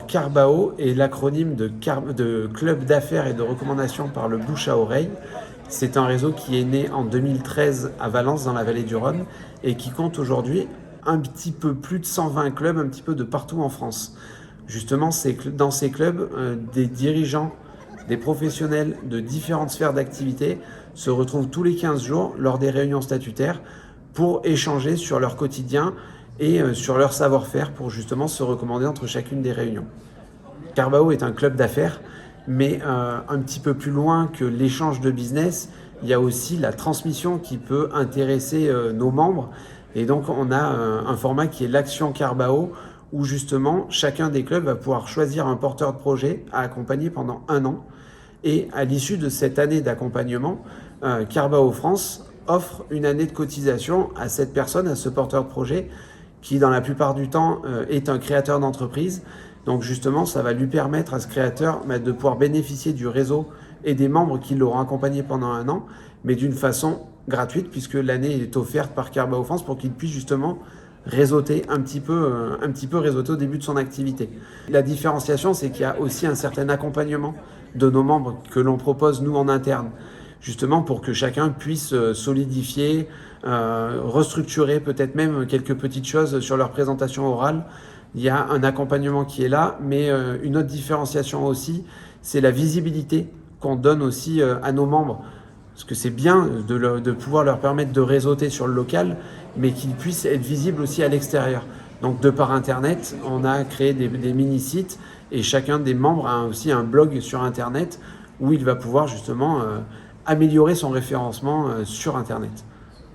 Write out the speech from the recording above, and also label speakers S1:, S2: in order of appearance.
S1: Carbao est l'acronyme de Club d'affaires et de recommandation par le bouche à oreille. C'est un réseau qui est né en 2013 à Valence, dans la vallée du Rhône, et qui compte aujourd'hui un petit peu plus de 120 clubs, un petit peu de partout en France. Justement, dans ces clubs, des dirigeants, des professionnels de différentes sphères d'activité se retrouvent tous les 15 jours lors des réunions statutaires pour échanger sur leur quotidien et sur leur savoir-faire pour justement se recommander entre chacune des réunions. Carbao est un club d'affaires, mais un petit peu plus loin que l'échange de business, il y a aussi la transmission qui peut intéresser nos membres. Et donc on a un format qui est l'action Carbao, où justement chacun des clubs va pouvoir choisir un porteur de projet à accompagner pendant 1 an. Et à l'issue de cette année d'accompagnement, Carbao France offre une année de cotisation à cette personne, à ce porteur de projet, qui dans la plupart du temps est un créateur d'entreprise. Donc justement, ça va lui permettre à ce créateur de pouvoir bénéficier du réseau et des membres qui l'auront accompagné pendant 1 an, mais d'une façon gratuite, puisque l'année est offerte par Carbao France pour qu'il puisse justement réseauter un petit peu réseauter au début de son activité. La différenciation, c'est qu'il y a aussi un certain accompagnement de nos membres que l'on propose nous en interne, justement pour que chacun puisse solidifier, restructurer peut-être même quelques petites choses sur leur présentation orale. Il y a un accompagnement qui est là, mais une autre différenciation aussi, c'est la visibilité qu'on donne aussi à nos membres. Parce que c'est bien de pouvoir leur permettre de réseauter sur le local, mais qu'ils puissent être visibles aussi à l'extérieur. Donc de par Internet, on a créé des mini-sites et chacun des membres a aussi un blog sur Internet où il va pouvoir justement améliorer son référencement sur Internet.